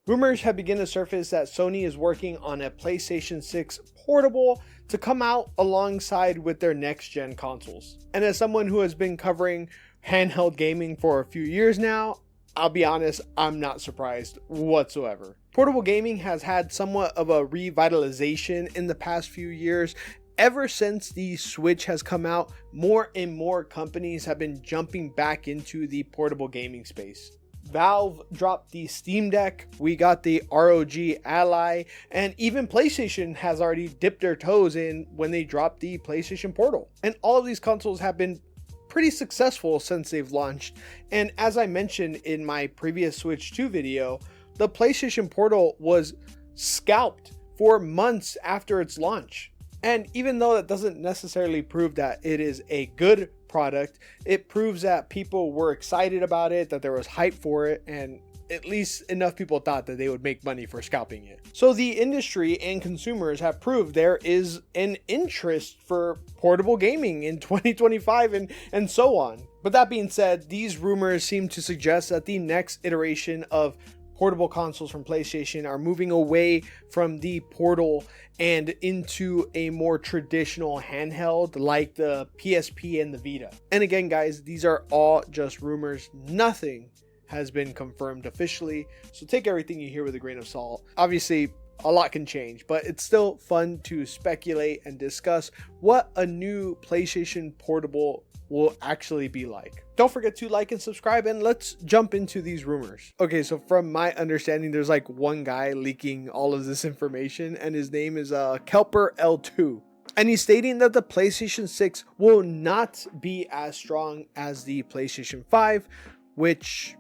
Rumors have begun to surface that Sony is working on a PlayStation 6 portable to come out alongside with their next gen consoles. And as someone who has been covering handheld gaming for a few years now, I'll be honest, I'm not surprised whatsoever. Portable gaming has had somewhat of a revitalization in the past few years. Ever since the Switch has come out, more and more companies have been jumping back into the portable gaming space. Valve dropped the Steam Deck, we got the ROG Ally, and even PlayStation has already dipped their toes in when they dropped the PlayStation Portal. And all of these consoles have been pretty successful since they've launched. And as I mentioned in my previous Switch 2 video, the PlayStation Portal was scalped for months after its launch. And even though that doesn't necessarily prove that it is a good product, it proves that people were excited about it, that there was hype for it, and at least enough people thought that they would make money for scalping it. So the industry and consumers have proved there is an interest for portable gaming in 2025 and so on. But that being said, these rumors seem to suggest that the next iteration of portable consoles from PlayStation are moving away from the Portal and into a more traditional handheld like the PSP and the Vita. And again, guys, these are all just rumors. Nothing has been confirmed officially, so take everything you hear with a grain of salt. Obviously, a lot can change, but it's still fun to speculate and discuss what a new PlayStation Portable will actually be like. Don't forget to like and subscribe, and let's jump into these rumors. Okay, so from my understanding, there's like one guy leaking all of this information, and his name is Kelper L2. And he's stating that the PlayStation 6 will not be as strong as the PlayStation 5, which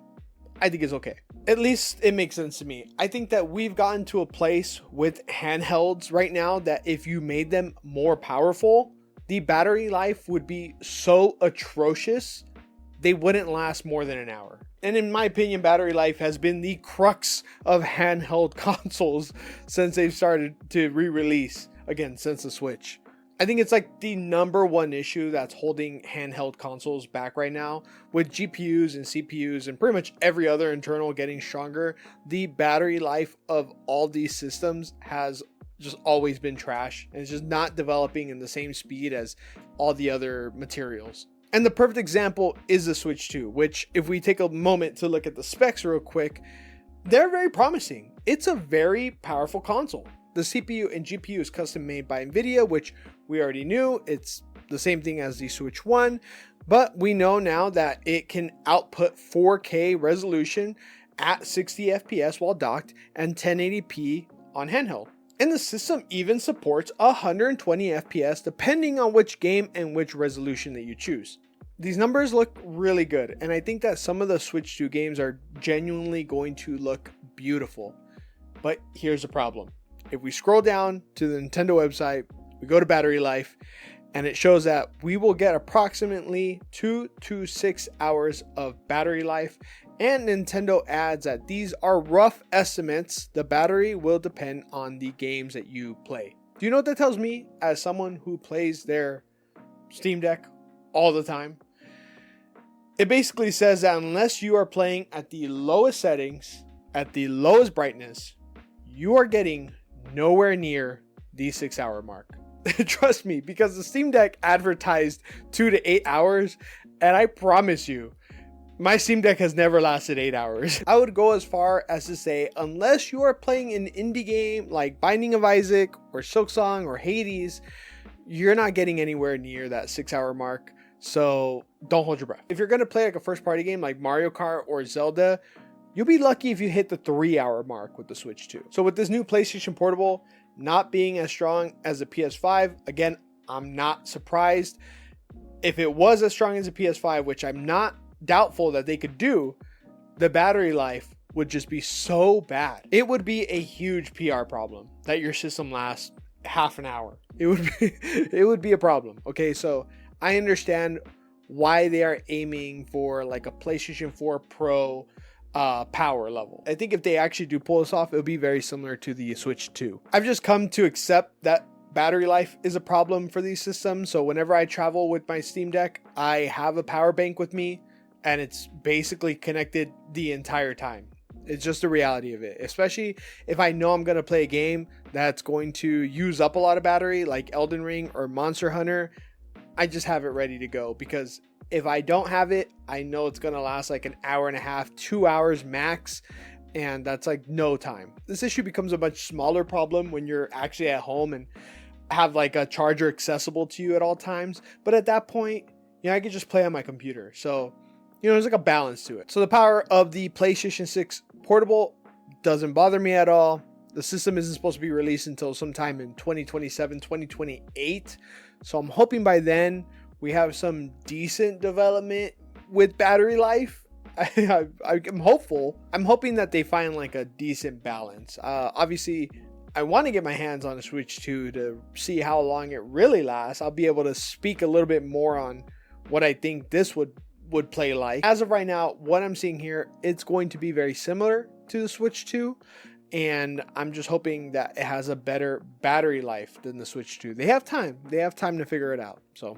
I think is okay. At least it makes sense to me. I think that we've gotten to a place with handhelds right now that if you made them more powerful, the battery life would be so atrocious, they wouldn't last more than an hour. And in my opinion, battery life has been the crux of handheld consoles since they've started to re-release, again, since the Switch. I think it's like the number one issue that's holding handheld consoles back right now. With GPUs and CPUs and pretty much every other internal getting stronger, the battery life of all these systems has just always been trash, and it's just not developing in the same speed as all the other materials. And the perfect example is the Switch 2, which if we take a moment to look at the specs real quick, they're very promising. It's a very powerful console. The CPU and GPU is custom made by Nvidia, which we already knew. It's the same thing as the Switch 1, but we know now that it can output 4K resolution at 60 FPS while docked and 1080p on handheld. And the system even supports 120 FPS depending on which game and which resolution that you choose. These numbers look really good, and I think that some of the Switch 2 games are genuinely going to look beautiful. But here's the problem. If we scroll down to the Nintendo website, we go to battery life, and it shows that we will get approximately 2 to 6 hours of battery life. And Nintendo adds that these are rough estimates. The battery will depend on the games that you play. Do you know what that tells me as someone who plays their Steam Deck all the time? It basically says that unless you are playing at the lowest settings, at the lowest brightness, you are getting nowhere near the 6 hour mark. Trust me, because the Steam Deck advertised 2 to 8 hours, and I promise you, my Steam Deck has never lasted 8 hours. I would go as far as to say, unless you are playing an indie game like Binding of Isaac or Silksong or Hades, you're not getting anywhere near that 6 hour mark. So don't hold your breath. If you're going to play like a first party game like Mario Kart or Zelda, you'll be lucky if you hit the 3 hour mark with the Switch 2. So with this new PlayStation Portable not being as strong as the PS5, again, I'm not surprised. If it was as strong as the PS5, which I'm not doubtful that they could do, the battery life would just be so bad. It would be a huge PR problem that your system lasts half an hour. It would be a problem. Okay, so I understand why they are aiming for like a PlayStation 4 Pro power level. I think if they actually do pull this off, it would be very similar to the Switch 2. I've just come to accept that battery life is a problem for these systems. So whenever I travel with my Steam Deck, I have a power bank with me, and it's basically connected the entire time. It's just the reality of it, especially if I know I'm going to play a game that's going to use up a lot of battery like Elden Ring or Monster Hunter. I just have it ready to go, because if I don't have it, I know it's going to last like an hour and a half, 2 hours max. And that's like no time. This issue becomes a much smaller problem when you're actually at home and have like a charger accessible to you at all times. But at that point, I could just play on my computer. So, there's like a balance to it. So the power of the PlayStation 6 Portable doesn't bother me at all. The system isn't supposed to be released until sometime in 2027, 2028. So I'm hoping by then we have some decent development with battery life. I'm hopeful. I'm hoping that they find like a decent balance. Obviously, I want to get my hands on a Switch 2 to see how long it really lasts. I'll be able to speak a little bit more on what I think this would play like. As of right now, what I'm seeing here, it's going to be very similar to the Switch 2. And I'm just hoping that it has a better battery life than the Switch 2. They have time. They have time to figure it out. So,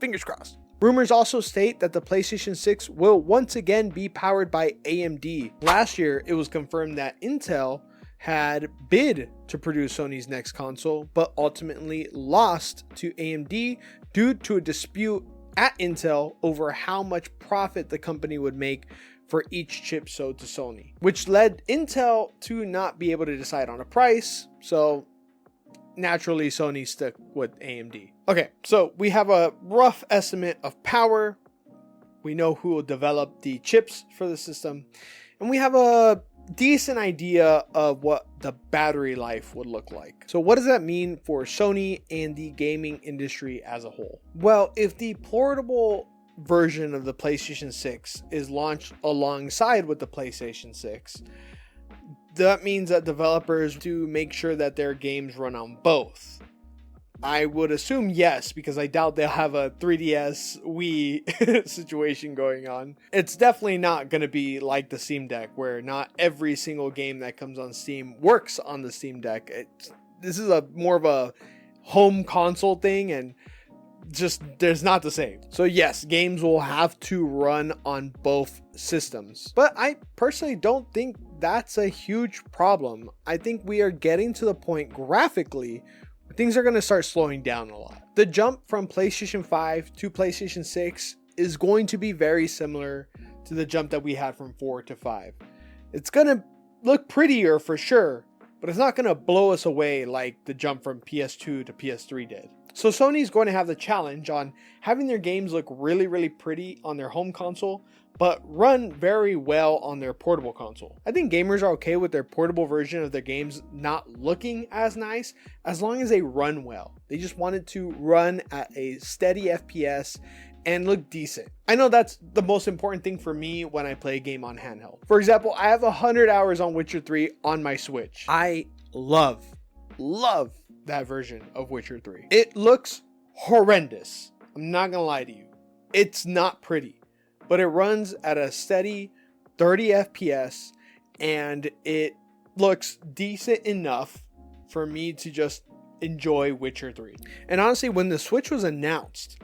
fingers crossed. Rumors also state that the PlayStation 6 will once again be powered by AMD. Last year, it was confirmed that Intel had bid to produce Sony's next console, but ultimately lost to AMD due to a dispute at Intel over how much profit the company would make for each chip sold to Sony, which led Intel to not be able to decide on a price. So naturally, Sony stuck with AMD. Okay, so we have a rough estimate of power. We know who will develop the chips for the system, and we have a decent idea of what the battery life would look like. So what does that mean for Sony and the gaming industry as a whole? Well, if the portable version of the PlayStation 6 is launched alongside with the PlayStation 6, that means that developers do make sure that their games run on both. I would assume yes, because I doubt they'll have a 3DS Wii situation going on. It's definitely not going to be like the Steam Deck, where not every single game that comes on Steam works on the Steam Deck. This is more of a home console thing, and just there's not the same. So yes, games will have to run on both systems, but I personally don't think that's a huge problem. I think we are getting to the point graphically where things are going to start slowing down a lot. The jump from PlayStation 5 to PlayStation 6 is going to be very similar to the jump that we had from 4 to 5. It's going to look prettier for sure, but it's not going to blow us away like the jump from PS2 to PS3 did. So Sony's going to have the challenge on having their games look really, really pretty on their home console, but run very well on their portable console. I think gamers are okay with their portable version of their games not looking as nice, as long as they run well. They just want it to run at a steady FPS and look decent. I know that's the most important thing for me when I play a game on handheld. For example, I have 100 hours on Witcher 3 on my Switch. I love that version of Witcher 3. It looks horrendous. I'm not gonna lie to you. It's not pretty, but it runs at a steady 30 FPS and it looks decent enough for me to just enjoy Witcher 3. And honestly, when the Switch was announced,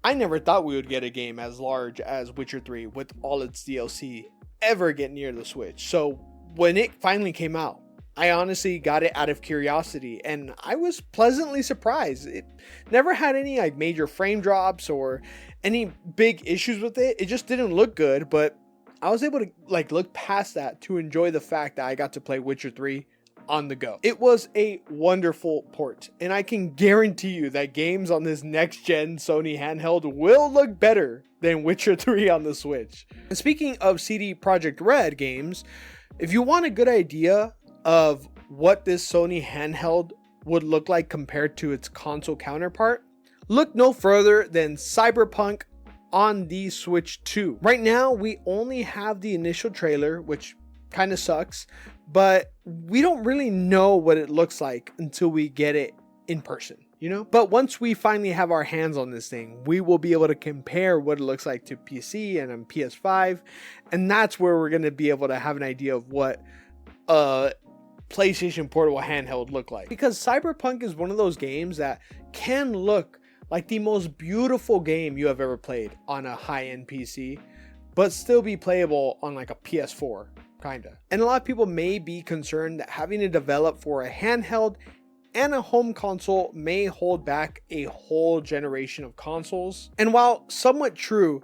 I never thought we would get a game as large as Witcher 3 with all its DLC ever get near the Switch. So when it finally came out, I honestly got it out of curiosity and I was pleasantly surprised. It never had any like major frame drops or any big issues with it. It just didn't look good, but I was able to like look past that to enjoy the fact that I got to play Witcher 3 on the go. It was a wonderful port, and I can guarantee you that games on this next gen Sony handheld will look better than Witcher 3 on the Switch. And speaking of CD Projekt Red games, if you want a good idea of what this Sony handheld would look like compared to its console counterpart, look no further than Cyberpunk on the Switch 2. Right now, we only have the initial trailer, which kind of sucks, but we don't really know what it looks like until we get it in person, you know? But once we finally have our hands on this thing, we will be able to compare what it looks like to PC and on PS5, and that's where we're going to be able to have an idea of what PlayStation Portable handheld look like. Because Cyberpunk is one of those games that can look like the most beautiful game you have ever played on a high-end PC, but still be playable on like a PS4 kinda. And a lot of people may be concerned that having to develop for a handheld and a home console may hold back a whole generation of consoles. And while somewhat true,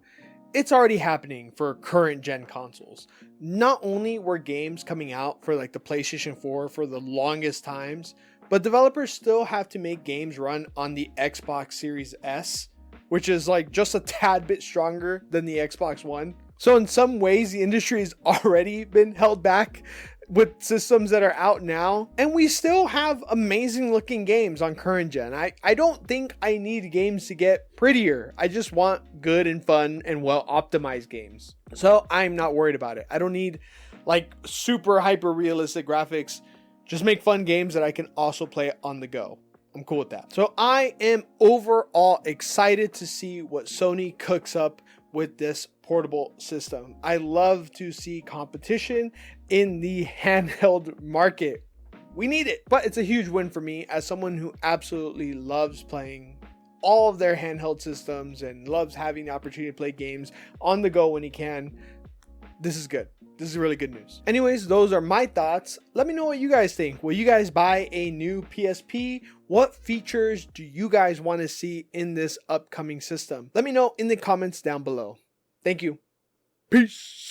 it's already happening for current gen consoles. Not only were games coming out for like the PlayStation 4 for the longest times, but developers still have to make games run on the Xbox Series S, which is like just a tad bit stronger than the Xbox One. So in some ways, the industry has already been held back with systems that are out now, and we still have amazing looking games on current gen. I don't think I need games to get prettier. I just want good and fun and well optimized games. So I'm not worried about it. I don't need like super hyper realistic graphics. Just make fun games that I can also play on the go. I'm cool with that. So I am overall excited to see what Sony cooks up with this portable system. I love to see competition in the handheld market. We need it, but it's a huge win for me as someone who absolutely loves playing all of their handheld systems and loves having the opportunity to play games on the go when he can. This is good. This is really good news. Anyways, those are my thoughts. Let me know what you guys think. Will you guys buy a new PSP? What features do you guys want to see in this upcoming system? Let me know in the comments down below. Thank you. Peace.